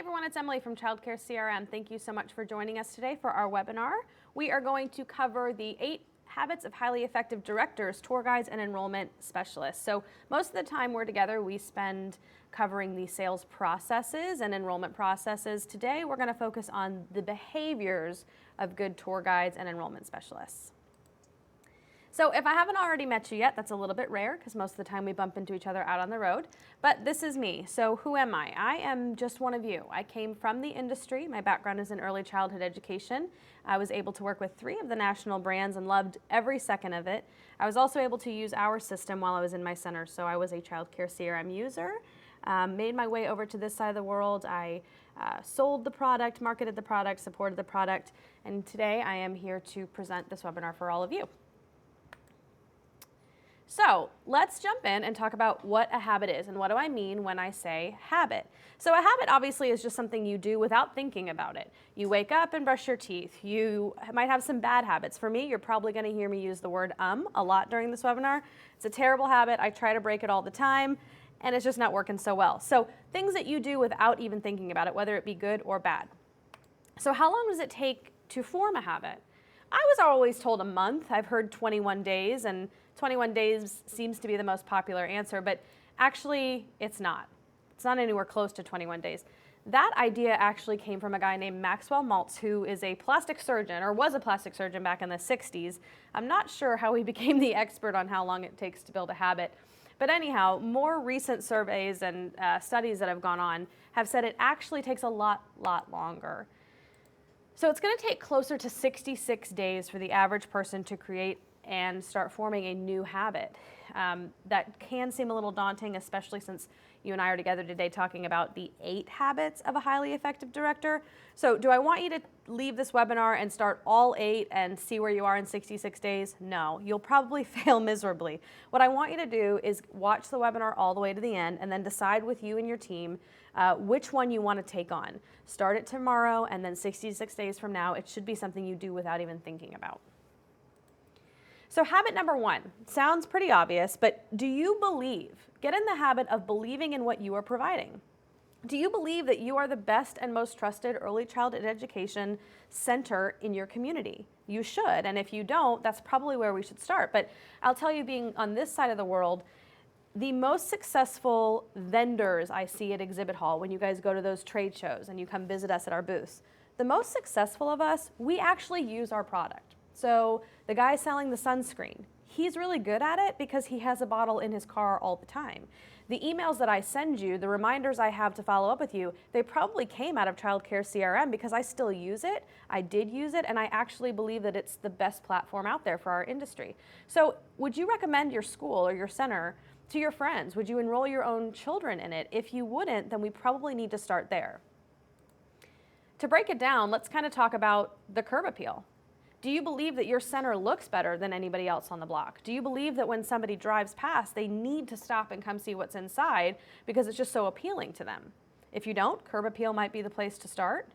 everyone, it's Emily from Childcare CRM. Thank you so much for joining us today for our webinar. We are going to cover the 8 habits of highly effective directors, tour guides, and enrollment specialists. So most of the time we're together, we spend covering the sales processes and enrollment processes. Today we're going to focus on the behaviors of good tour guides and enrollment specialists. So if I haven't already met you yet, that's a little bit rare because most of the time we bump into each other out on the road, but this is me. So who am I? I am just one of you. I came from the industry. My background is in early childhood education. I was able to work with 3 of the national brands and loved every second of it. I was also able to use our system while I was in my center, so I was a Childcare CRM user. Made my way over to this side of the world. I sold the product, marketed the product, supported the product, and today I am here to present this webinar for all of you. So let's jump in and talk about what a habit is and what do I mean when I say habit. So a habit obviously is just something you do without thinking about it. You wake up and brush your teeth. You might have some bad habits. For me, you're probably going to hear me use the word a lot during this webinar. It's a terrible habit. I try to break it all the time and it's just not working so well. So things that you do without even thinking about it, whether it be good or bad. So how long does it take to form a habit? I was always told a month. I've heard 21 days, and 21 days seems to be the most popular answer, but actually it's not. It's not anywhere close to 21 days. That idea actually came from a guy named Maxwell Maltz, who is a plastic surgeon, or was a plastic surgeon back in the 60s. I'm not sure how he became the expert on how long it takes to build a habit. But anyhow, more recent surveys and studies that have gone on have said it actually takes a lot longer. So it's going to take closer to 66 days for the average person to create and start forming a new habit. That can seem a little daunting, especially since you and I are together today talking about the 8 habits of a highly effective director. So do I want you to leave this webinar and start all 8 and see where you are in 66 days? No, you'll probably fail miserably. What I want you to do is watch the webinar all the way to the end and then decide with you and your team which one you want to take on. Start it tomorrow, and then 66 days from now, it should be something you do without even thinking about. So habit number 1 sounds pretty obvious, but do you believe? Get in the habit of believing in what you are providing. Do you believe that you are the best and most trusted early childhood education center in your community? You should, and if you don't, that's probably where we should start. But I'll tell you, being on this side of the world, the most successful vendors I see at Exhibit Hall, when you guys go to those trade shows and you come visit us at our booths, the most successful of us, we actually use our product. So the guy selling the sunscreen, he's really good at it because he has a bottle in his car all the time. The emails that I send you, the reminders I have to follow up with you, they probably came out of Childcare CRM because I still use it. I did use it, and I actually believe that it's the best platform out there for our industry. So would you recommend your school or your center to your friends? Would you enroll your own children in it? If you wouldn't, then we probably need to start there. To break it down, let's kind of talk about the curb appeal. Do you believe that your center looks better than anybody else on the block? Do you believe that when somebody drives past, they need to stop and come see what's inside because it's just so appealing to them? If you don't, curb appeal might be the place to start.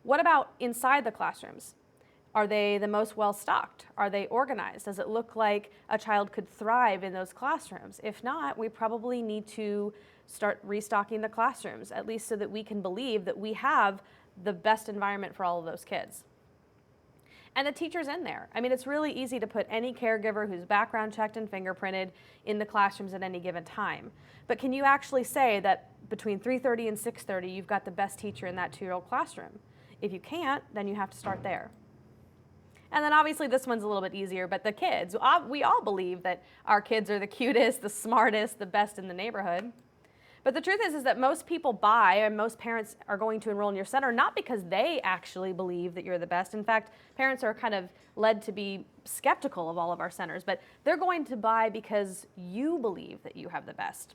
What about inside the classrooms? Are they the most well-stocked? Are they organized? Does it look like a child could thrive in those classrooms? If not, we probably need to start restocking the classrooms, at least so that we can believe that we have the best environment for all of those kids. And the teachers in there. I mean, it's really easy to put any caregiver who's background checked and fingerprinted in the classrooms at any given time. But can you actually say that between 3:30 and 6:30, you've got the best teacher in that 2-year-old classroom? If you can't, then you have to start there. And then obviously this one's a little bit easier, but the kids, we all believe that our kids are the cutest, the smartest, the best in the neighborhood. But the truth is that most people buy, and most parents are going to enroll in your center not because they actually believe that you're the best. In fact, parents are kind of led to be skeptical of all of our centers, but they're going to buy because you believe that you have the best.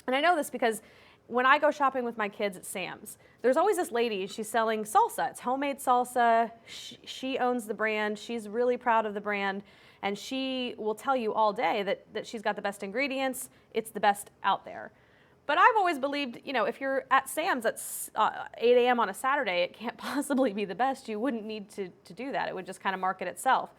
And I know this because when I go shopping with my kids at Sam's, there's always this lady, she's selling salsa. It's homemade salsa. She owns the brand. She's really proud of the brand. And she will tell you all day that she's got the best ingredients. It's the best out there. But I've always believed, if you're at Sam's at 8 a.m. on a Saturday, it can't possibly be the best. You wouldn't need to do that. It would just kind of market itself.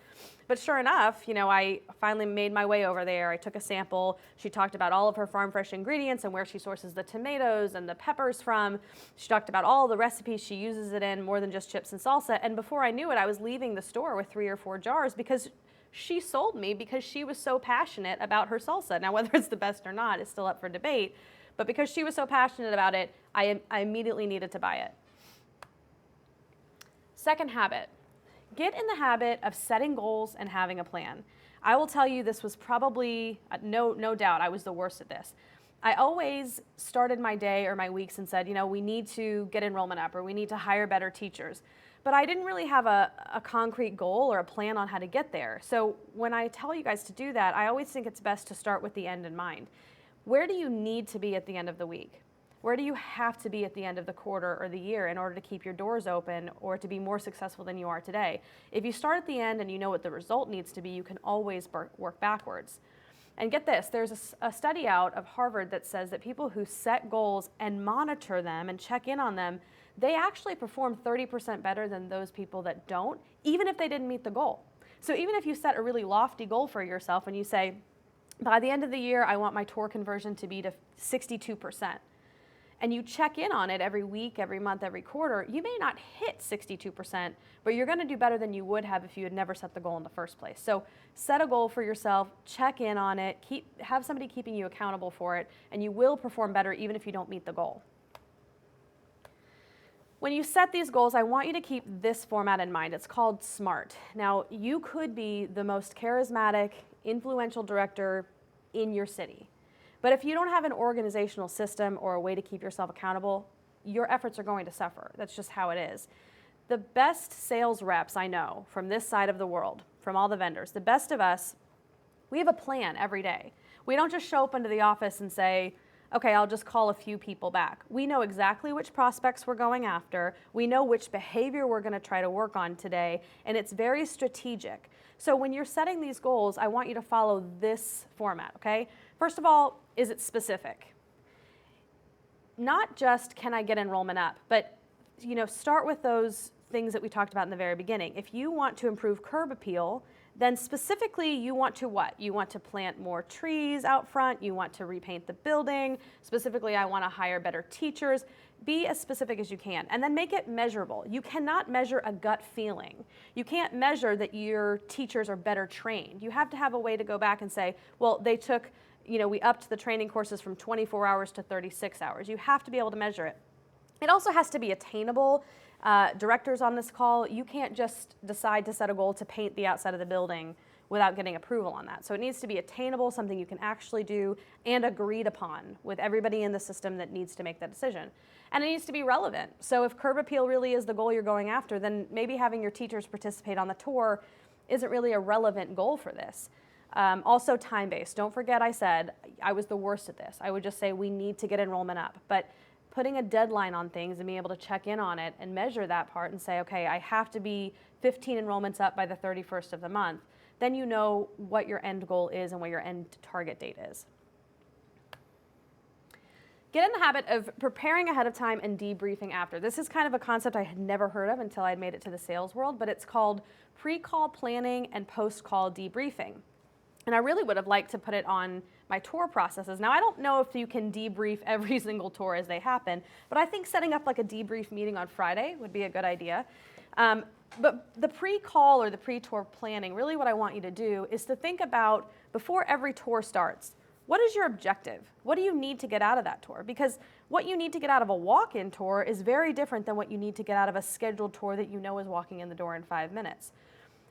But sure enough, I finally made my way over there. I took a sample. She talked about all of her farm fresh ingredients and where she sources the tomatoes and the peppers from. She talked about all the recipes she uses it in, more than just chips and salsa. And before I knew it, I was leaving the store with 3 or 4 jars because she sold me because she was so passionate about her salsa. Now, whether it's the best or not is still up for debate. But because she was so passionate about it, I immediately needed to buy it. Second habit, get in the habit of setting goals and having a plan. I will tell you, this was probably, no doubt, I was the worst at this. I always started my day or my weeks and said, we need to get enrollment up or we need to hire better teachers. But I didn't really have a concrete goal or a plan on how to get there. So when I tell you guys to do that, I always think it's best to start with the end in mind. Where do you need to be at the end of the week? Where do you have to be at the end of the quarter or the year in order to keep your doors open or to be more successful than you are today? If you start at the end and you know what the result needs to be, you can always work backwards. And get this, there's a study out of Harvard that says that people who set goals and monitor them and check in on them, they actually perform 30% better than those people that don't, even if they didn't meet the goal. So even if you set a really lofty goal for yourself and you say, by the end of the year, I want my tour conversion to be to 62%. And you check in on it every week, every month, every quarter, you may not hit 62%, but you're going to do better than you would have if you had never set the goal in the first place. So set a goal for yourself, check in on it, have somebody keeping you accountable for it, and you will perform better even if you don't meet the goal. When you set these goals, I want you to keep this format in mind. It's called SMART. Now, you could be the most charismatic, influential director in your city. But if you don't have an organizational system or a way to keep yourself accountable, your efforts are going to suffer. That's just how it is. The best sales reps I know from this side of the world, from all the vendors, the best of us, we have a plan every day. We don't just show up into the office and say, okay, I'll just call a few people back. We know exactly which prospects we're going after. We know which behavior we're going to try to work on today, and it's very strategic. So when you're setting these goals, I want you to follow this format, okay? First of all, is it specific? Not just can I get enrollment up, but start with those things that we talked about in the very beginning. If you want to improve curb appeal, then specifically you want to what? You want to plant more trees out front, you want to repaint the building, specifically I want to hire better teachers. Be as specific as you can, and then make it measurable. You cannot measure a gut feeling. You can't measure that your teachers are better trained. You have to have a way to go back and say, well, they took, we upped the training courses from 24 hours to 36 hours. You have to be able to measure it. It also has to be attainable. Directors on this call, you can't just decide to set a goal to paint the outside of the building without getting approval on that. So it needs to be attainable, something you can actually do and agreed upon with everybody in the system that needs to make that decision. And it needs to be relevant. So if curb appeal really is the goal you're going after, then maybe having your teachers participate on the tour isn't really a relevant goal for this. Also time-based. Don't forget I said I was the worst at this. I would just say we need to get enrollment up. But putting a deadline on things and being able to check in on it and measure that part and say, okay, I have to be 15 enrollments up by the 31st of the month, then you know what your end goal is and what your end target date is. Get in the habit of preparing ahead of time and debriefing after. This is kind of a concept I had never heard of until I'd made it to the sales world, but it's called pre-call planning and post-call debriefing. And I really would have liked to put it on my tour processes. Now, I don't know if you can debrief every single tour as they happen, but I think setting up like a debrief meeting on Friday would be a good idea. But the pre-call or the pre-tour planning, really what I want you to do is to think about, before every tour starts, what is your objective? What do you need to get out of that tour? Because what you need to get out of a walk-in tour is very different than what you need to get out of a scheduled tour that you know is walking in the door in 5 minutes.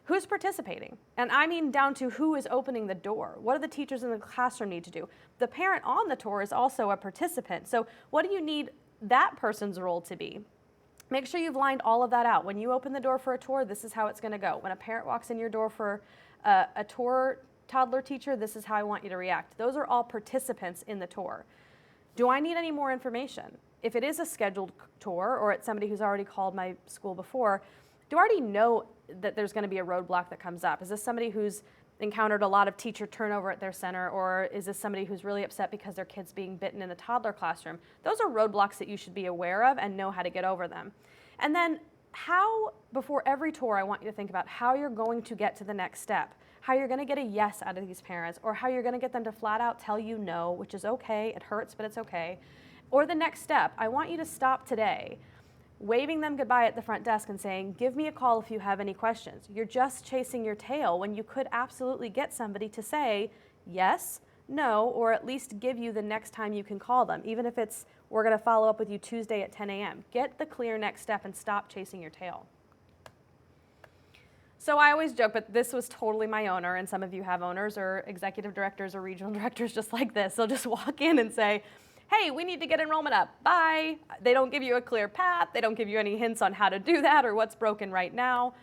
Who's participating? And I mean down to who is opening the door. What do the teachers in the classroom need to do? The parent on the tour is also a participant. So what do you need that person's role to be? Make sure you've lined all of that out. When you open the door for a tour, this is how it's going to go. When a parent walks in your door for a tour toddler teacher, this is how I want you to react. Those are all participants in the tour. Do I need any more information? If it is a scheduled tour or it's somebody who's already called my school before, do I already know that there's going to be a roadblock that comes up? Is this somebody who's encountered a lot of teacher turnover at their center, or is this somebody who's really upset because their kid's being bitten in the toddler classroom? Those are roadblocks that you should be aware of and know how to get over them. And then before every tour, I want you to think about how you're going to get to the next step, how you're going to get a yes out of these parents, or how you're going to get them to flat out tell you no, which is okay. It hurts, but it's okay. Or the next step, I want you to stop today, waving them goodbye at the front desk and saying, give me a call if you have any questions. You're just chasing your tail when you could absolutely get somebody to say yes, no, or at least give you the next time you can call them, even if it's, we're going to follow up with you Tuesday at 10 a.m. Get the clear next step and stop chasing your tail. So I always joke, but this was totally my owner, and some of you have owners or executive directors or regional directors just like this. They'll just walk in and say, hey, we need to get enrollment up, bye. They don't give you a clear path. They don't give you any hints on how to do that or what's broken right now.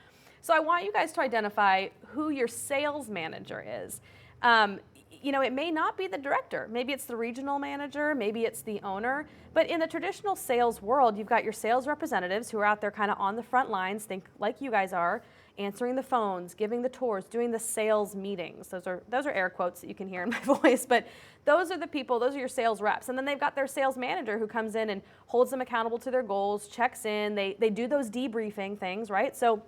So I want you guys to identify who your sales manager is. It may not be the director. Maybe it's the regional manager, maybe it's the owner. But in the traditional sales world, you've got your sales representatives who are out there kind of on the front lines, think like you guys are, answering the phones, giving the tours, doing the sales meetings. Those are air quotes that you can hear in my voice, but those are the people, those are your sales reps. And then they've got their sales manager who comes in and holds them accountable to their goals, checks in, they do those debriefing things, right? So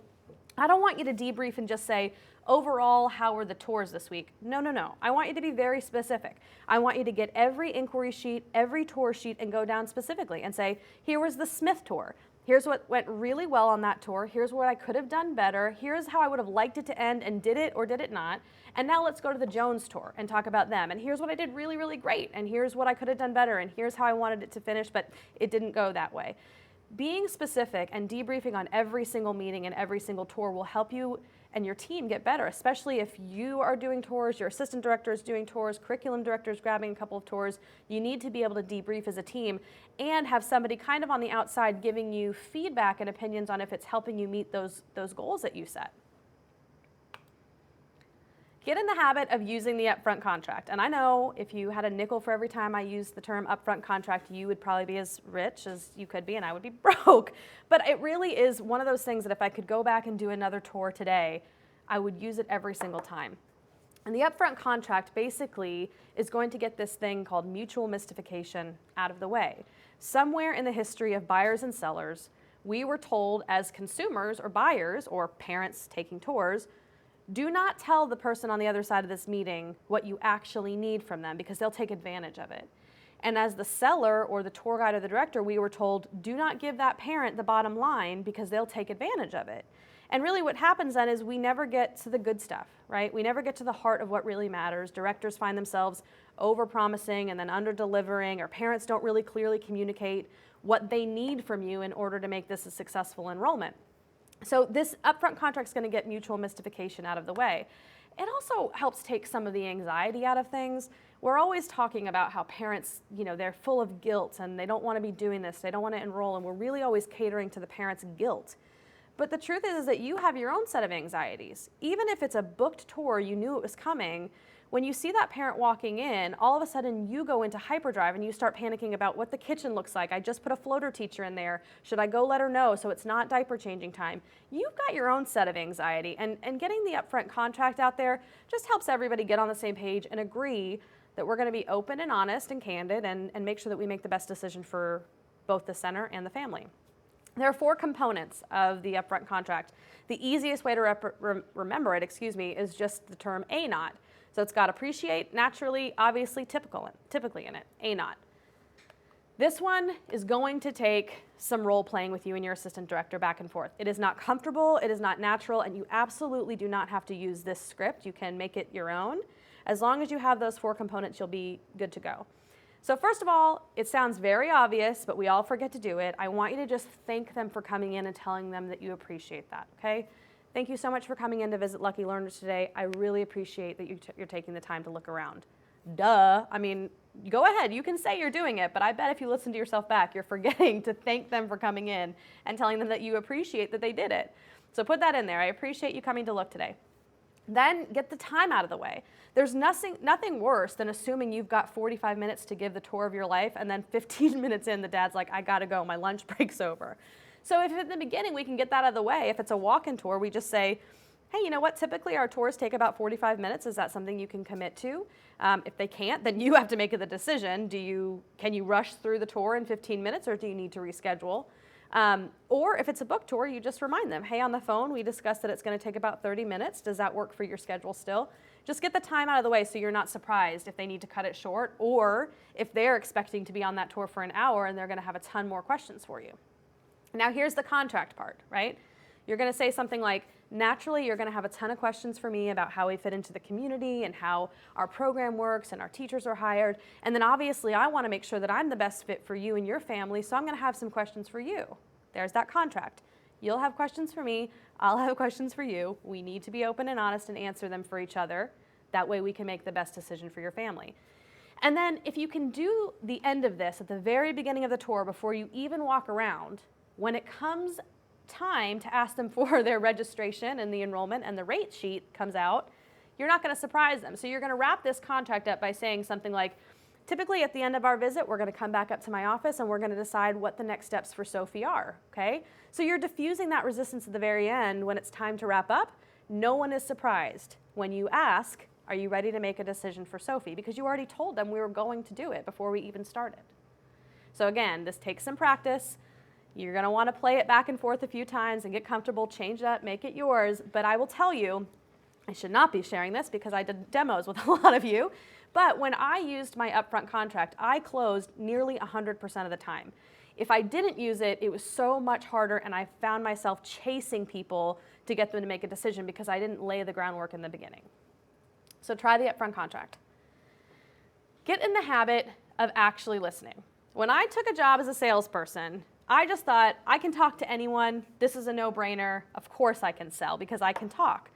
I don't want you to debrief and just say, overall, how were the tours this week? No. I want you to be very specific. I want you to get every inquiry sheet, every tour sheet, and go down specifically and say, here was the Smith tour. Here's what went really well on that tour. Here's what I could have done better. Here's how I would have liked it to end, and did it or did it not. And now let's go to the Jones tour and talk about them. And here's what I did really, really great. And here's what I could have done better. And here's how I wanted it to finish, but it didn't go that way. Being specific and debriefing on every single meeting and every single tour will help you and your team get better, especially if you are doing tours, your assistant director is doing tours, curriculum director is grabbing a couple of tours. You need to be able to debrief as a team and have somebody kind of on the outside giving you feedback and opinions on if it's helping you meet those goals that you set. Get in the habit of using the upfront contract. And I know if you had a nickel for every time I used the term upfront contract, you would probably be as rich as you could be and I would be broke. But it really is one of those things that if I could go back and do another tour today, I would use it every single time. And the upfront contract basically is going to get this thing called mutual mystification out of the way. Somewhere in the history of buyers and sellers, we were told as consumers or buyers or parents taking tours, do not tell the person on the other side of this meeting what you actually need from them because they'll take advantage of it. And as the seller or the tour guide or the director, we were told, do not give that parent the bottom line because they'll take advantage of it. And really what happens then is we never get to the good stuff, right? We never get to the heart of what really matters. Directors find themselves over-promising and then under-delivering, or parents don't really clearly communicate what they need from you in order to make this a successful enrollment. So this upfront contract is going to get mutual mystification out of the way. It also helps take some of the anxiety out of things. We're always talking about how parents, they're full of guilt and they don't want to be doing this, they don't want to enroll, and we're really always catering to the parents' guilt. But the truth is that you have your own set of anxieties. Even if it's a booked tour, you knew it was coming, when you see that parent walking in, all of a sudden you go into hyperdrive and you start panicking about what the kitchen looks like. I just put a floater teacher in there. Should I go let her know so it's not diaper changing time? You've got your own set of anxiety, and getting the upfront contract out there just helps everybody get on the same page and agree that we're going to be open and honest and candid and make sure that we make the best decision for both the center and the family. There are 4 components of the upfront contract. The easiest way to remember it, is just the term ANOT. So it's got appreciate, naturally, obviously, typically in it, ANOT. This one is going to take some role playing with you and your assistant director back and forth. It is not comfortable, it is not natural, and you absolutely do not have to use this script. You can make it your own. As long as you have those 4 components, you'll be good to go. So first of all, it sounds very obvious, but we all forget to do it. I want you to just thank them for coming in and telling them that you appreciate that, okay? Thank you so much for coming in to visit Lucky Learners today. I really appreciate that you're taking the time to look around. Duh. I mean, go ahead. You can say you're doing it, but I bet if you listen to yourself back, you're forgetting to thank them for coming in and telling them that you appreciate that they did it. So put that in there. I appreciate you coming to look today. Then get the time out of the way. There's nothing worse than assuming you've got 45 minutes to give the tour of your life, and then 15 minutes in, the dad's like, I gotta go, my lunch break's over. So if at the beginning we can get that out of the way, if it's a walk-in tour, we just say, hey, you know what, typically our tours take about 45 minutes. Is that something you can commit to? If they can't, then you have to make the decision. Can you rush through the tour in 15 minutes, or do you need to reschedule? Or if it's a book tour, you just remind them, hey, on the phone, we discussed that it's going to take about 30 minutes. Does that work for your schedule still? Just get the time out of the way so you're not surprised if they need to cut it short, or if they're expecting to be on that tour for an hour and they're going to have a ton more questions for you. Now here's the contract part, right? You're going to say something like, naturally, you're going to have a ton of questions for me about how we fit into the community and how our program works and our teachers are hired. And then obviously, I want to make sure that I'm the best fit for you and your family, so I'm going to have some questions for you. There's that contract. You'll have questions for me. I'll have questions for you. We need to be open and honest and answer them for each other. That way we can make the best decision for your family. And then if you can do the end of this at the very beginning of the tour before you even walk around, when it comes time to ask them for their registration and the enrollment and the rate sheet comes out, you're not going to surprise them. So you're going to wrap this contract up by saying something like, typically at the end of our visit, we're going to come back up to my office and we're going to decide what the next steps for Sophie are, okay? So you're diffusing that resistance at the very end when it's time to wrap up. No one is surprised when you ask, are you ready to make a decision for Sophie? Because you already told them we were going to do it before we even started. So again, this takes some practice. You're going to want to play it back and forth a few times and get comfortable, change it up, make it yours. But I will tell you, I should not be sharing this because I did demos with a lot of you. But when I used my upfront contract, I closed nearly 100% of the time. If I didn't use it, it was so much harder, and I found myself chasing people to get them to make a decision because I didn't lay the groundwork in the beginning. So try the upfront contract. Get in the habit of actually listening. When I took a job as a salesperson, I just thought, I can talk to anyone. This is a no-brainer. Of course I can sell because I can talk.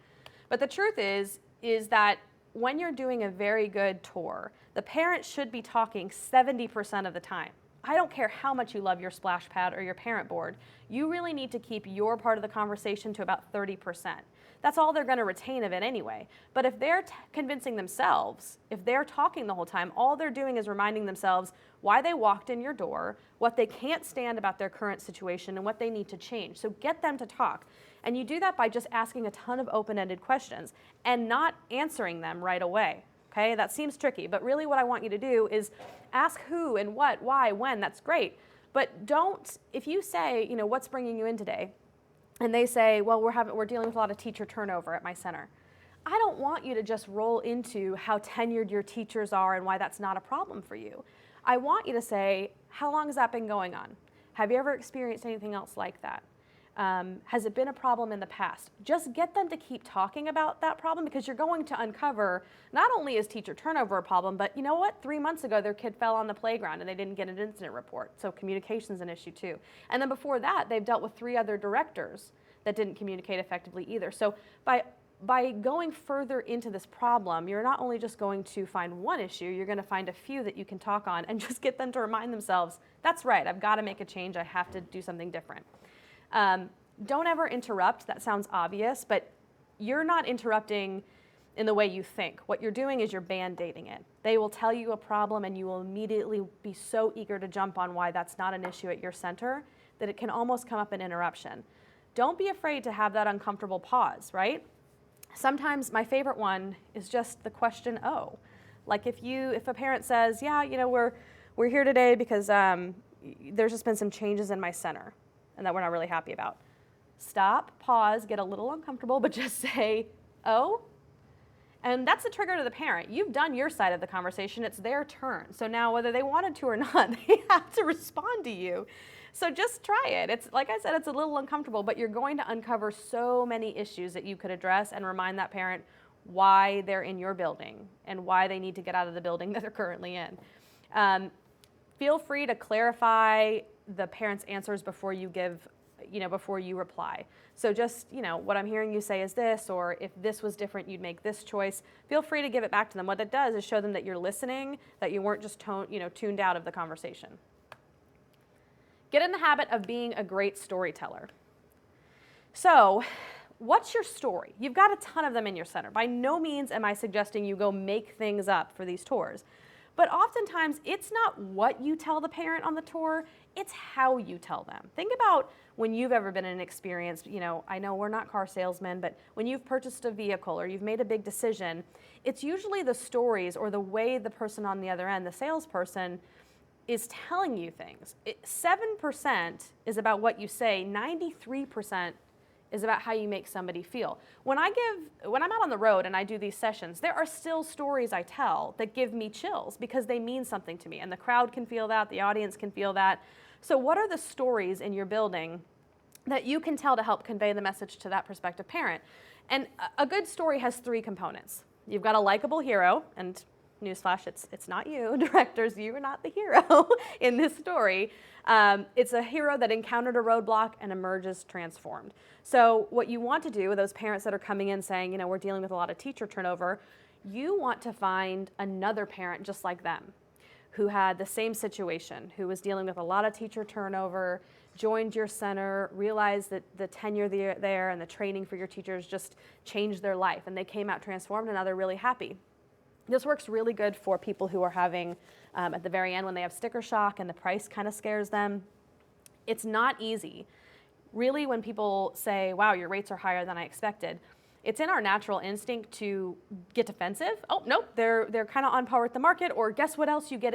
But the truth is that when you're doing a very good tour, the parent should be talking 70% of the time. I don't care how much you love your splash pad or your parent board. You really need to keep your part of the conversation to about 30%. That's all they're going to retain of it anyway. But if they're convincing themselves, if they're talking the whole time, all they're doing is reminding themselves why they walked in your door, what they can't stand about their current situation, and what they need to change. So get them to talk. And you do that by just asking a ton of open-ended questions and not answering them right away. Okay, that seems tricky, but really what I want you to do is ask who and what, why, when. That's great. But don't, if you say, what's bringing you in today? And they say, well, we're dealing with a lot of teacher turnover at my center. I don't want you to just roll into how tenured your teachers are and why that's not a problem for you. I want you to say, how long has that been going on? Have you ever experienced anything else like that? Has it been a problem in the past? Just get them to keep talking about that problem, because you're going to uncover not only is teacher turnover a problem, but you know what? 3 months ago, their kid fell on the playground and they didn't get an incident report. So communication's an issue too. And then before that, they've dealt with 3 other directors that didn't communicate effectively either. So by going further into this problem, you're not only just going to find one issue, you're going to find a few that you can talk on and just get them to remind themselves, that's right, I've got to make a change, I have to do something different. Don't ever interrupt. That sounds obvious, but you're not interrupting in the way you think. What you're doing is you're band-aiding it. They will tell you a problem and you will immediately be so eager to jump on why that's not an issue at your center that it can almost come up an interruption. Don't be afraid to have that uncomfortable pause, right? Sometimes my favorite one is just the question, oh. Like if a parent says, yeah, we're here today because there's just been some changes in my center and that we're not really happy about. Stop, pause, get a little uncomfortable, but just say, oh. And that's a trigger to the parent. You've done your side of the conversation. It's their turn. So now whether they wanted to or not, they have to respond to you. So just try it. It's like I said, it's a little uncomfortable, but you're going to uncover so many issues that you could address and remind that parent why they're in your building and why they need to get out of the building that they're currently in. Feel free to clarify the parent's answers before you reply. So just, what I'm hearing you say is this, or if this was different, you'd make this choice. Feel free to give it back to them. What it does is show them that you're listening, that you weren't just tuned out of the conversation. Get in the habit of being a great storyteller. So, what's your story? You've got a ton of them in your center. By no means am I suggesting you go make things up for these tours. But oftentimes, it's not what you tell the parent on the tour, it's how you tell them. Think about when you've ever been in an experience, I know we're not car salesmen, but when you've purchased a vehicle or you've made a big decision, it's usually the stories or the way the person on the other end, the salesperson, is telling you things. 7% is about what you say, 93% is about how you make somebody feel. When I'm out on the road and I do these sessions, there are still stories I tell that give me chills because they mean something to me, and the crowd can feel that, the audience can feel that. So what are the stories in your building that you can tell to help convey the message to that prospective parent? And a good story has 3 components. You've got a likable hero, and newsflash, it's not you, directors, you are not the hero in this story. It's a hero that encountered a roadblock and emerges transformed. So what you want to do with those parents that are coming in saying, we're dealing with a lot of teacher turnover, you want to find another parent just like them who had the same situation, who was dealing with a lot of teacher turnover, joined your center, realized that the tenure there and the training for your teachers just changed their life, and they came out transformed, and now they're really happy. This works really good for people who are having, at the very end when they have sticker shock and the price kind of scares them. It's not easy. Really, when people say, wow, your rates are higher than I expected, it's in our natural instinct to get defensive. Oh, nope, they're kind of on par with the market, or guess what else you get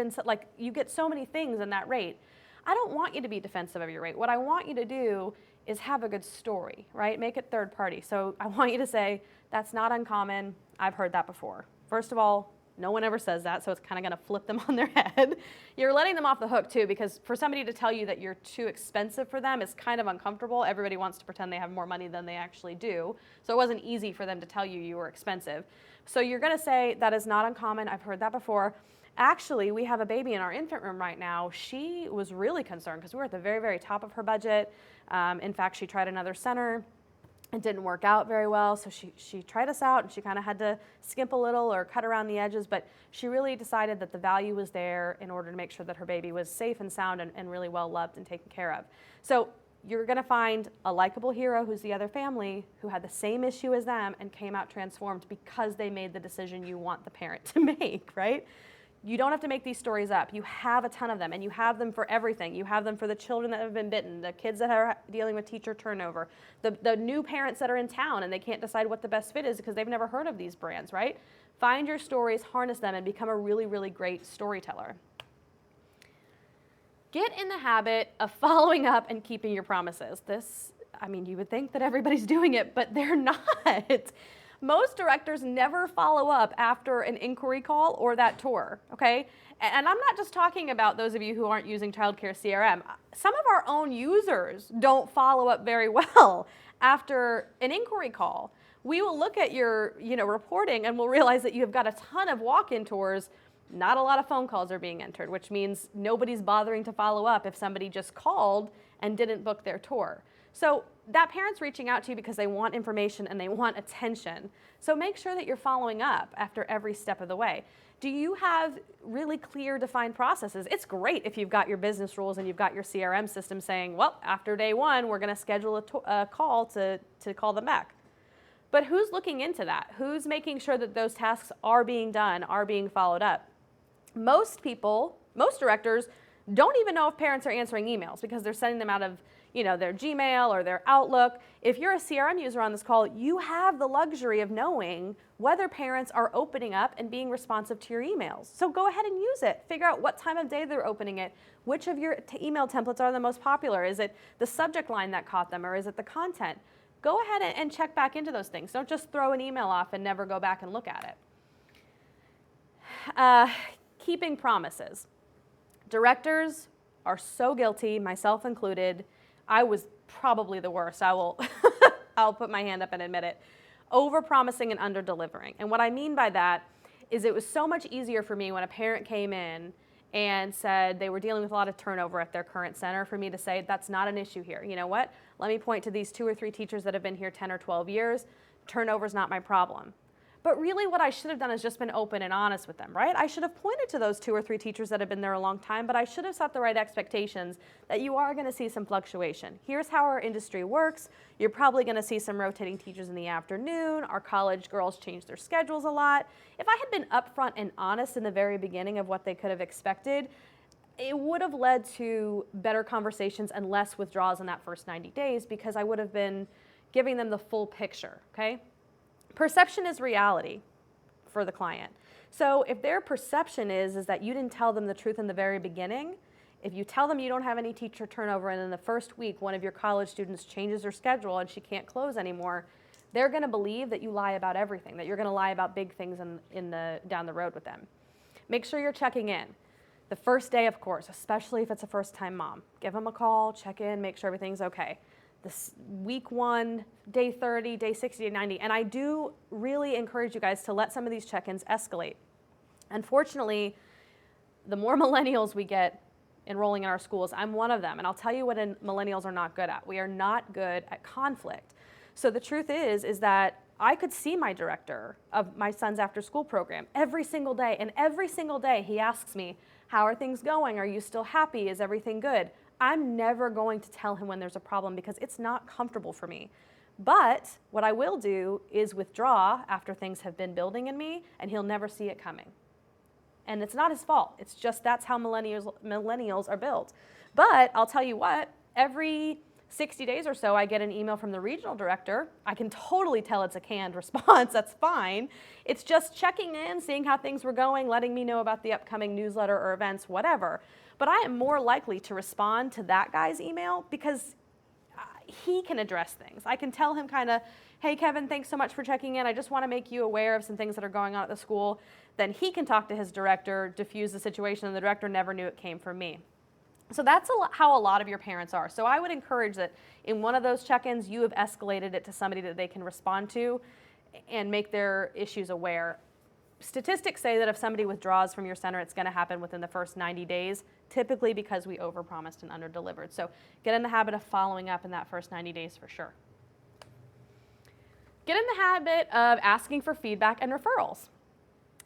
you get so many things in that rate. I don't want you to be defensive of your rate. What I want you to do is have a good story, right? Make it third party. So I want you to say, that's not uncommon. I've heard that before. First of all, no one ever says that, so it's kind of going to flip them on their head. You're letting them off the hook, too, because for somebody to tell you that you're too expensive for them is kind of uncomfortable. Everybody wants to pretend they have more money than they actually do, so it wasn't easy for them to tell you were expensive. So you're going to say, that is not uncommon. I've heard that before. Actually, we have a baby in our infant room right now. She was really concerned because we were at the very, very top of her budget. In fact, she tried another center. It didn't work out very well, so she tried us out, and she kind of had to skimp a little or cut around the edges, but she really decided that the value was there in order to make sure that her baby was safe and sound and really well loved and taken care of. So you're going to find a likable hero who's the other family who had the same issue as them and came out transformed because they made the decision you want the parent to make, right? You don't have to make these stories up. You have a ton of them, and you have them for everything. You have them for the children that have been bitten, the kids that are dealing with teacher turnover, the new parents that are in town and they can't decide what the best fit is because they've never heard of these brands, right? Find your stories, harness them, and become a really, really great storyteller. Get in the habit of following up and keeping your promises. You would think that everybody's doing it, but they're not. Most directors never follow up after an inquiry call or that tour, okay? And I'm not just talking about those of you who aren't using childcare CRM. Some of our own users don't follow up very well after an inquiry call. We will look at your reporting and we'll realize that you have got a ton of walk-in tours. Not a lot of phone calls are being entered, which means nobody's bothering to follow up if somebody just called and didn't book their tour. So that parent's reaching out to you because they want information and they want attention. So make sure that you're following up after every step of the way. Do you have really clear, defined processes? It's great if you've got your business rules and you've got your CRM system saying, well, after day 1, we're going to schedule a call to call them back. But who's looking into that? Who's making sure that those tasks are being done, are being followed up? Most directors don't even know if parents are answering emails because they're sending them out of their Gmail or their Outlook. If you're a CRM user on this call, you have the luxury of knowing whether parents are opening up and being responsive to your emails. So go ahead and use it. Figure out what time of day they're opening it. Which of your email templates are the most popular? Is it the subject line that caught them, or is it the content? Go ahead and check back into those things. Don't just throw an email off and never go back and look at it. Keeping promises. Directors are so guilty, myself included. I was probably the worst. I'll put my hand up and admit it. Over-promising and under-delivering. And what I mean by that is it was so much easier for me when a parent came in and said they were dealing with a lot of turnover at their current center for me to say, that's not an issue here. You know what? Let me point to these 2 or 3 teachers that have been here 10 or 12 years. Turnover's not my problem. But really what I should have done is just been open and honest with them, right? I should have pointed to those 2 or 3 teachers that have been there a long time, but I should have set the right expectations that you are going to see some fluctuation. Here's how our industry works. You're probably going to see some rotating teachers in the afternoon. Our college girls change their schedules a lot. If I had been upfront and honest in the very beginning of what they could have expected, it would have led to better conversations and less withdrawals in that first 90 days because I would have been giving them the full picture, okay? Perception is reality for the client. So if their perception is that you didn't tell them the truth in the very beginning, if you tell them you don't have any teacher turnover and in the first week one of your college students changes their schedule and she can't close anymore, they're going to believe that you lie about everything, that you're going to lie about big things down the road with them. Make sure you're checking in. The first day, of course, especially if it's a first-time mom, give them a call, check in, make sure everything's okay. This week 1, day 30, day 60, day 90. And I do really encourage you guys to let some of these check-ins escalate. Unfortunately, the more millennials we get enrolling in our schools, I'm one of them. And I'll tell you what millennials are not good at. We are not good at conflict. So the truth is that I could see my director of my son's after-school program every single day. And every single day he asks me, how are things going? Are you still happy? Is everything good? I'm never going to tell him when there's a problem because it's not comfortable for me. But what I will do is withdraw after things have been building in me, and he'll never see it coming. And it's not his fault. It's just that's how millennials are built. But I'll tell you what, every 60 days or so, I get an email from the regional director. I can totally tell it's a canned response. That's fine. It's just checking in, seeing how things were going, letting me know about the upcoming newsletter or events, whatever. But I am more likely to respond to that guy's email because he can address things. I can tell him kind of, hey, Kevin, thanks so much for checking in. I just want to make you aware of some things that are going on at the school. Then he can talk to his director, diffuse the situation, and the director never knew it came from me. So that's how a lot of your parents are. So I would encourage that in one of those check-ins, you have escalated it to somebody that they can respond to and make their issues aware. Statistics say that if somebody withdraws from your center, it's going to happen within the first 90 days, typically because we overpromised and underdelivered. So get in the habit of following up in that first 90 days for sure. Get in the habit of asking for feedback and referrals.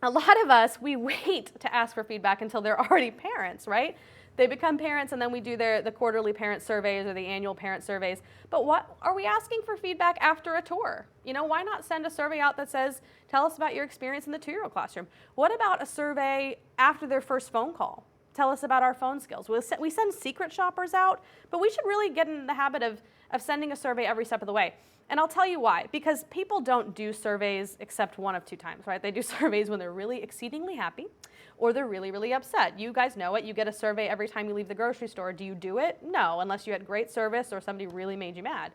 A lot of us, we wait to ask for feedback until they're already parents, right? They become parents and then we do the quarterly parent surveys or the annual parent surveys. But what are we asking for feedback after a tour? You know, why not send a survey out that says, tell us about your experience in the 2-year-old classroom? What about a survey after their first phone call? Tell us about our phone skills. We send secret shoppers out, but we should really get in the habit of sending a survey every step of the way. And I'll tell you why. Because people don't do surveys except one of 2 times, right? They do surveys when they're really exceedingly happy or they're really, really upset. You guys know it. You get a survey every time you leave the grocery store. Do you do it? No, unless you had great service or somebody really made you mad.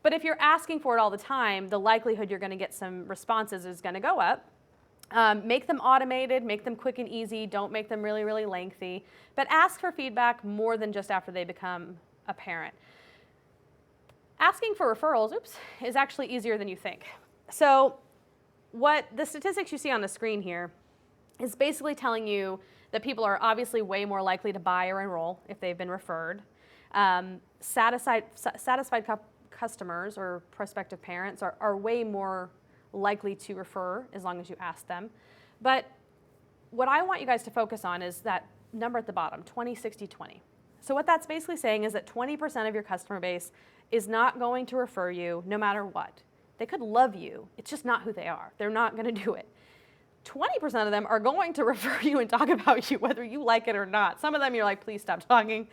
But if you're asking for it all the time, the likelihood you're going to get some responses is going to go up. Make them automated, make them quick and easy. Don't make them really, really lengthy. But ask for feedback more than just after they become a parent. Asking for referrals, is actually easier than you think. So what the statistics you see on the screen here is basically telling you that people are obviously way more likely to buy or enroll if they've been referred. Satisfied customers or prospective parents are way more likely to refer as long as you ask them. But what I want you guys to focus on is that number at the bottom, 20, 60, 20. So what that's basically saying is that 20% of your customer base is not going to refer you no matter what. They could love you. It's just not who they are. They're not going to do it. 20% of them are going to refer you and talk about you whether you like it or not. Some of them you're like, please stop talking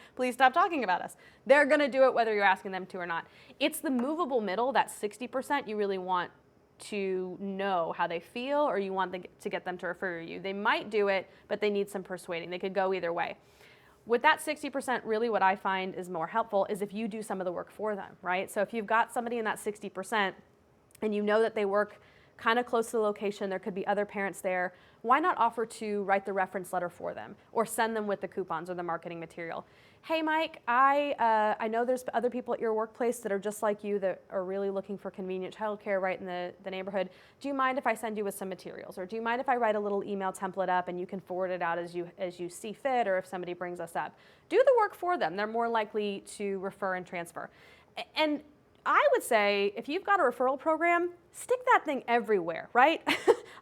about us. They're going to do it whether you're asking them to or not. It's the movable middle, that 60% you really want to know how they feel or you want to get them to refer you. They might do it, but they need some persuading. They could go either way. With that 60%, really what I find is more helpful is if you do some of the work for them, right? So if you've got somebody in that 60% and you know that they work kind of close to the location, there could be other parents there, why not offer to write the reference letter for them or send them with the coupons or the marketing material? Hey, Mike, I know there's other people at your workplace that are just like you that are really looking for convenient childcare right in the neighborhood. Do you mind if I send you with some materials? Or do you mind if I write a little email template up and you can forward it out as you see fit or if somebody brings us up? Do the work for them. They're more likely to refer and transfer. And I would say if you've got a referral program, stick that thing everywhere, right?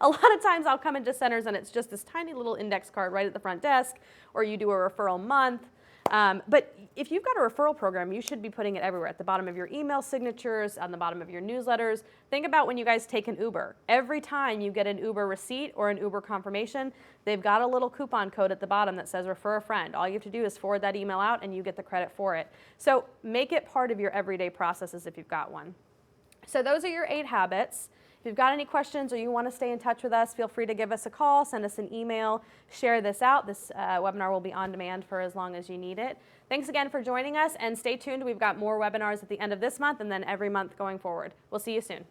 A lot of times I'll come into centers and it's just this tiny little index card right at the front desk, or you do a referral month. But if you've got a referral program, you should be putting it everywhere, at the bottom of your email signatures, on the bottom of your newsletters. Think about when you guys take an Uber. Every time you get an Uber receipt or an Uber confirmation, they've got a little coupon code at the bottom that says refer a friend. All you have to do is forward that email out and you get the credit for it. So make it part of your everyday processes if you've got one. So those are your 8 habits. If you've got any questions or you want to stay in touch with us, feel free to give us a call, send us an email, share this out. This webinar will be on demand for as long as you need it. Thanks again for joining us, and stay tuned. We've got more webinars at the end of this month and then every month going forward. We'll see you soon.